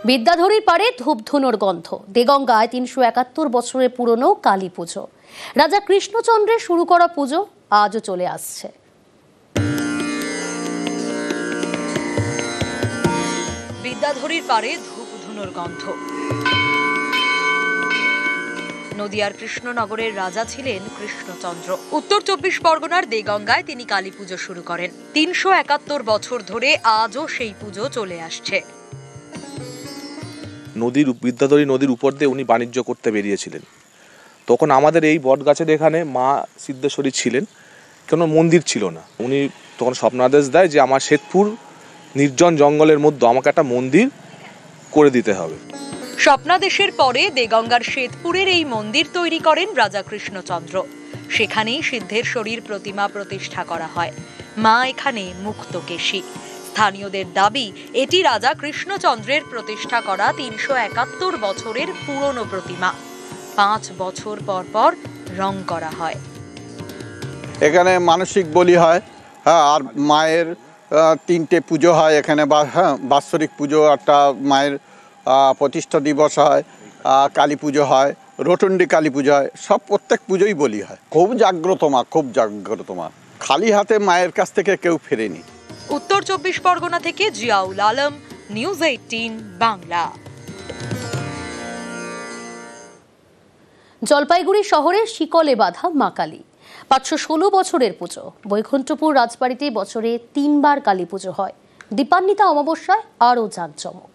বিদ্যাধরীর পারে ধূপধুনোর গন্ধ। দেগঙ্গায় ৩৭১ বছরের পুরনো কালী পুজো। রাজা কৃষ্ণচন্দ্রের শুরু করা পুজো আজও চলে আসছে। বিদ্যাধরীর পারে ধূপধুনোর গন্ধ। নদিয়ার কৃষ্ণনগরের রাজা ছিলেন কৃষ্ণচন্দ্র। উত্তর ২৪ পরগনার দেগঙ্গায় তিনি কালী পুজো শুরু করেন। ৩৭১ বছর ধরে আজও সেই পুজো চলে আসছে। বিদ্যাধরী নদীর উপর দিয়ে উনি বাণিজ্য করতে বেরিয়েছিলেন। তখন আমাদের এই বটগাছের এখানে মা সিদ্ধেশ্বরী ছিলেন, কোনো মন্দির ছিল না। উনি তখন স্বপ্নাদেশ দেয় যে আমার শ্বেতপুর নির্জন জঙ্গলের মধ্যে আমাকে একটা মন্দির করে দিতে হবে। স্বপ্নাদেশের পরে দেগঙ্গার শ্বেতপুরের এই মন্দির তৈরি করেন রাজা কৃষ্ণচন্দ্র। সেখানেই সিদ্ধেশ্বরীর প্রতিমা প্রতিষ্ঠা করা হয়। মা এখানে মুক্তকেশী। স্থানীয়দের দাবি এটি রাজা কৃষ্ণচন্দ্রের প্রতিষ্ঠা করা ৩৭১ বছরের পুরনো প্রতিমা। ৫ বছর পর পর রং করা হয়। এখানে মানসিক বলি হয়, আর মায়ের 3টে পুজো হয় এখানে। বাৎসরিক পুজো, একটা মায়ের প্রতিষ্ঠা দিবস হয়, কালী পুজো হয়, রটন্ডী কালী পুজো হয়। সব প্রত্যেক পুজোই বলি হয়। খুব জাগ্রত মা, খুব জাগ্রত মা। খালি হাতে মায়ের কাছ থেকে কেউ ফেরেনি। উত্তর ২৪ পরগনা থেকে জিয়াউল আলম, নিউজ 18 বাংলা। জলপাইগুড়ি শহরের শিকলে বাঁধা মা কালী। ৫১৬ বছরের পুজো। বৈকুণ্ঠপুর রাজবাড়িতে বছরে ৩ বার কালী পুজো হয়। দীপান্বিতা অমাবস্যায় আরও জাঁকজমক।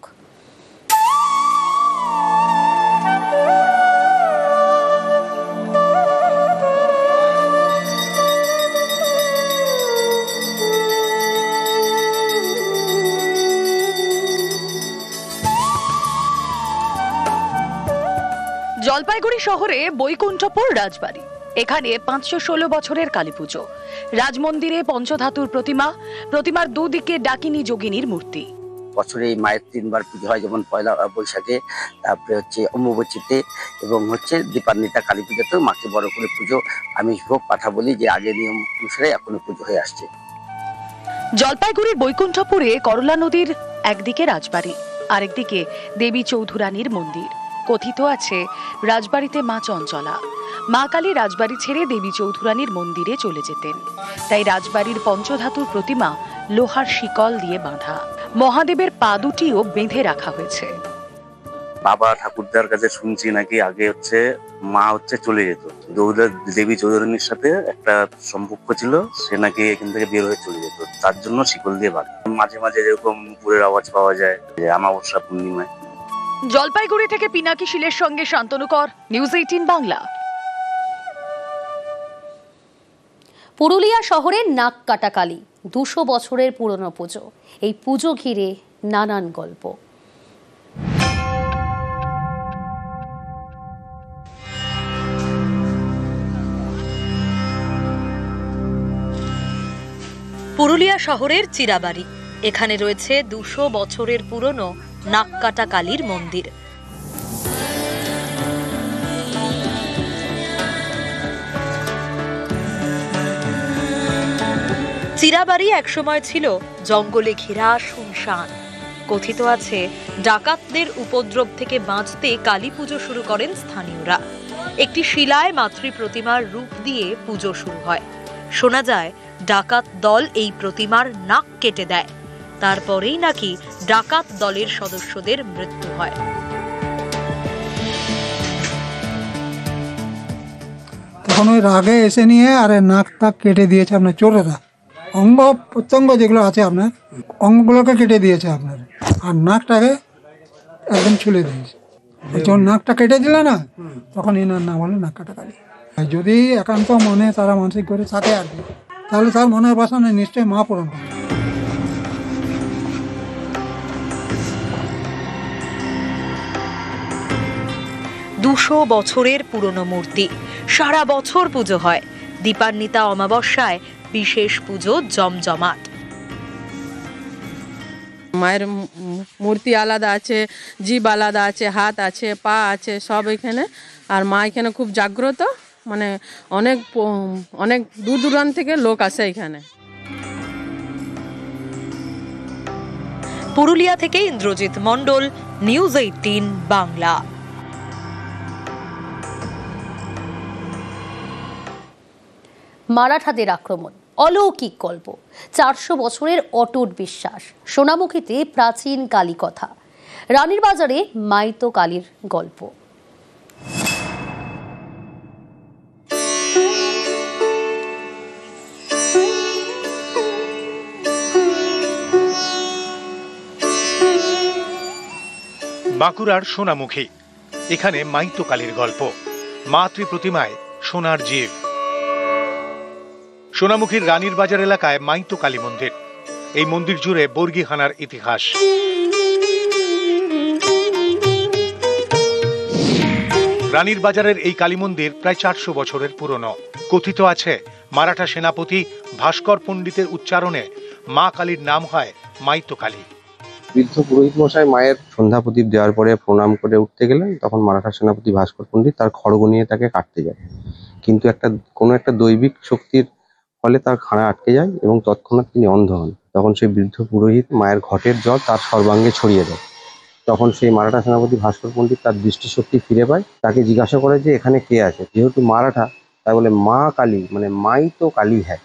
জলপাইগুড়ি শহরে বৈকুণ্ঠপুর রাজবাড়ি। এখানে ৫১৬ বছরের কালী পুজো। রাজমন্দিরে পঞ্চধাতুর প্রতিমার দুদিকে ডাকিনী যোগিনীর মূর্তি। বছরে এই মায়ের 3 বার পুজো হয়, যেমন পয়লা বৈশাখে, তারপরে অম্বুবাচীতে, এবং দীপান্বিতা কালী পুজোতেও মাকে বড় করে পুজো, আমিষ ভোগ পাঠা বলি, যে আগে নিয়ম অনুসারে এখনো পুজো হয়ে আসছে। জলপাইগুড়ির বৈকুণ্ঠপুরে করলা নদীর একদিকে রাজবাড়ি, আরেকদিকে দেবী চৌধুরানীর মন্দির। কথিত আছে রাজবাড়িতে মা চঞ্চলা। মা কালী রাজবাড়ি ছেড়ে দেবী চৌধুরানীর মন্দিরে চলে যেতেন। তাই রাজবাড়ির পঞ্চধাতুর প্রতিমা লোহার শিকল দিয়ে বাঁধা। মহাদেবের পা দুটিও বেঁধে রাখা হয়েছে। বাবা ঠাকুরদার কাছে শুনছি নাকি আগে মা চলে যেত, দেবী চৌধুরানীর সাথে একটা সম্পর্ক ছিল, সে নাকি এখান থেকে বের হয়ে চলে যেত, তার জন্য শিকল দিয়ে বাঁধে। মাঝে মাঝে যেরকম নুপুরের আওয়াজ পাওয়া যায় অমাবস্যা পূর্ণিমায়। জলপাইগুড়ি থেকে পিনাকি শীলের সঙ্গে শান্তনু কর, নিউজ 18 বাংলা। পুরুলিয়া শহরের নাক কাটা কালী ২০০ বছরের পুরনো পুজো। এই পুজো ঘিরে নানান গল্প। পুরুলিয়া শহরের চিরাবাড়ি। এখানে রয়েছে ২০০ বছরের পুরনো নাককাটা কালীর মন্দির। চিরাবাড়ি একসময় ছিল জঙ্গলে ঘেরা শুনশান। কথিত আছে ডাকাতদের উপদ্রব থেকে বাঁচতে কালী পুজো শুরু করেন স্থানীয়রা। একটি শিলায় মাতৃ প্রতিমার রূপ দিয়ে পুজো শুরু হয়। শোনা যায় ডাকাত দল এই প্রতিমার নাক কেটে দেয়, তারপরেই নাকি ডাকাত দলের সদস্যদের মৃত্যু হয়। তখন ওই রাগে এসে নিয়ে আরে নাক টাক কেটে দিয়েছে আপনার চোরেরা। অঙ্গ প্রত্যঙ্গ যেগুলো আছে আপনার অঙ্গগুলোকে কেটে দিয়েছে আপনার, আর নাকটাকে একদম ছুলে দিয়েছে। যখন নাকটা কেটে দিলে না, তখন এনার নাম হলো নাক কাটা কালী। যদি একান্ত মনে তারা মানসিক করে থাকে আর কি, তাহলে তার মনের বাসনা নিশ্চয়ই মা পূরণ করে। ২০০ বছরের পুরনো মূর্তি। সারা বছর পুজো হয়। দীপান্বিতা অমাবস্যায় বিশেষ পুজো জমজমাট। মায়ের মূর্তি আলাদা আছে, জীব আলাদা আছে, হাত আছে, পা আছে, সব এখানে। আর মা এখানে খুব জাগ্রত, মানে অনেক দূর দূরান্ত থেকে লোক আসে এখানে। পুরুলিয়া থেকে ইন্দ্রজিৎ মণ্ডল, নিউজ 18 বাংলা। মারাঠাদের আক্রমণ অলৌকিক গল্প, 400 বছরের অটুট বিশ্বাস, সোনামুখীতে প্রাচীন কালী কথা, রানীর বাজারে মাইতো কালীর গল্প। বাঁকুড়ার সোনামুখী, এখানে মাইতো কালীর গল্প। মাতৃ প্রতিমায় সোনার জীব। সোনামুখীর রানীর বাজার এলাকায় মাইতো কালী মন্দির। এই মন্দির জুড়ে বর্গীহানার ইতিহাস। রানীর বাজারের এই কালী মন্দির প্রায় 400 বছরের পুরনো। কথিত আছে মারাঠা সেনাপতি ভাস্কর পণ্ডিতের উচ্চারণে মা কালীর নাম হয় মাইতো কালী। বৃদ্ধ পুরোহিত মশাই মায়ের সন্ধ্যা প্রদীপ দেওয়ার পরে প্রণাম করে উঠতে গেলেন, তখন মারাঠা সেনাপতি ভাস্কর পণ্ডিত তার খড়গ নিয়ে তাকে কাটতে যায়, কিন্তু কোনো একটা দৈবিক শক্তির ফলে তার খাড়া আটকে যায় এবং তৎক্ষণাৎ তিনি অন্ধ হন। তখন সেই বৃদ্ধ পুরোহিত মায়ের ঘটের জল তার সর্বাঙ্গে ছড়িয়ে দেয়। তখন সেই মারাঠা সেনাপতি ভাস্কর পণ্ডিত তার দৃষ্টিশক্তি ফিরে পায়। তাকে জিজ্ঞাসা করে যে এখানে কে আছে। যেহেতু মারাঠা, তাই বলে মা কালী, মানে মাইতো কালী হ্যাঁ,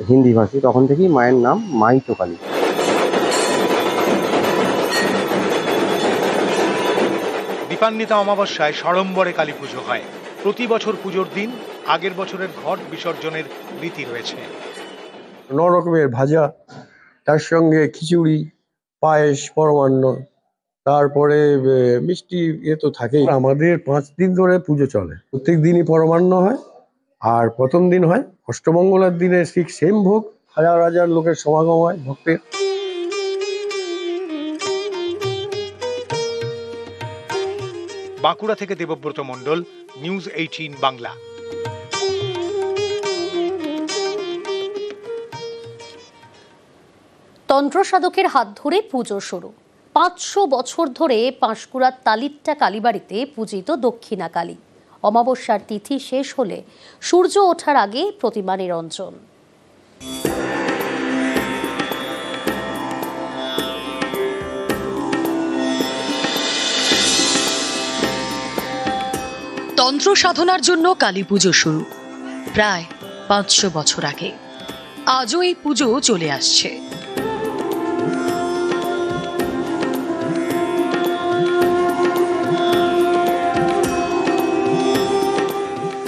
হিন্দি ভাষী। তখন থেকেই মায়ের নাম মাইতো কালী। দীপান্বিতা অমাবস্যায় সড়ম্বরে কালী পুজো হয়। প্রতি বছর পুজোর দিন আগের বছরের ঘট বিসর্জনের রীতি রয়েছে। 9 রকমের ভাজা, তার সঙ্গে খিচুড়ি, পায়েস, পরমান্ন, তারপরে মিষ্টি তো থাকেই। আমাদের 5 দিন ধরে পুজো চলে। প্রত্যেক দিনই পরমান্ন হয়, আর প্রথম দিন হয় অষ্টমঙ্গলার দিনে ঠিক সেম ভোগ। হাজার হাজার লোকের সমাগম হয় ভক্তের। বাঁকুড়া থেকে দেবব্রত মণ্ডল, নিউজ 18 বাংলা। তন্ত্র সাধকের হাত ধরে পুজো শুরু। 500 বছর ধরে পাঁশকুড়ার তালিট্টা কালীবাড়িতে পূজিত দক্ষিণা কালী। অমাবস্যার তিথি শেষ হলে সূর্য ওঠার আগে প্রতিমা নিরঞ্জন। তন্ত্র সাধনার জন্য কালী পুজো শুরু প্রায় 500 বছর আগে। আজও এই পুজো চলে আসছে।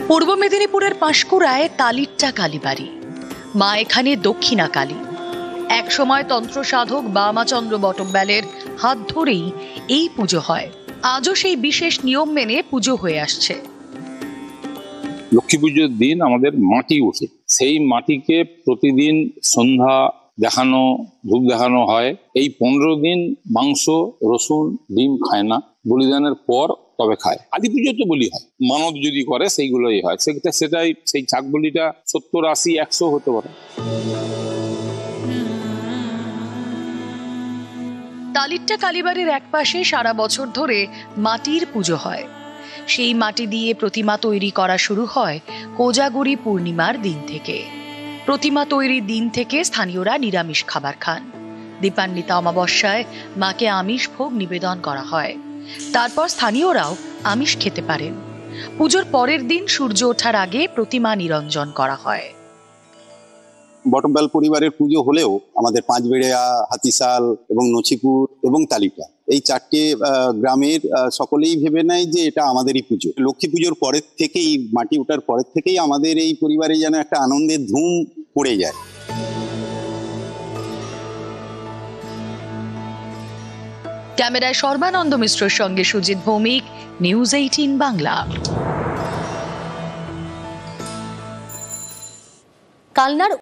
পূর্ব মেদিনীপুরের পাঁশকুড়ায় তালিট্টা কালীবাড়ি। মা এখানে দক্ষিণা কালী। একসময় তন্ত্র সাধক বামাচন্দ্র বটব্যালের হাত ধরেই এই পুজো হয়। আজও সেই বিশেষ নিয়ম মেনে পুজো হয়ে আসছে। লক্ষ্মী পুজোর দিন আমাদের মাটি ওঠে। সেই মাটিকে প্রতিদিন সন্ধ্যা দেখানো, ধূপ দেখানো হয়। এই 15 দিন মাংস, রসুন, ডিম খায় না। বলিদানের পর তবে খায়। কালী পুজো তো বলি হয়, মানত যদি করে সেইগুলোই হয়। সেটাই সেই ছাগ বলিটা 70, 80, 100 হতে পারে। তালিট্টা কালীবাড়ির একপাশে সারা বছর ধরে মাটির পুজো হয়। সেই মাটি দিয়ে প্রতিমা তৈরি করা শুরু হয় কোজাগরি পূর্ণিমার দিন থেকে। প্রতিমা তৈরির দিন থেকে স্থানীয়রা নিরামিষ খাবার খান। দীপান্বিতা অমাবস্যায় মাকে আমিষ ভোগ নিবেদন করা হয়। তারপর স্থানীয়রাও আমিষ খেতে পারেন। পুজোর পরের দিন সূর্য ওঠার আগে প্রতিমা নিরঞ্জন করা হয়। বটব্যাল পরিবারের পুজো হলেও আমাদের পাঁচবেড়িয়া, হাতিশাল এবং নছিপুর এবং তালিকা, এই 4টে গ্রামের সকলেই ভেবে নেয় যে এটা আমাদেরই পুজো। লক্ষ্মী পুজোর পরের থেকেই, মাটি ওঠার পরের থেকেই আমাদের এই পরিবারে যেন একটা আনন্দের ধুম পড়ে যায়। ক্যামেরায় সর্বানন্দ মিশ্রের সঙ্গে সুজিত ভৌমিক, নিউজ 18 বাংলা। কালনার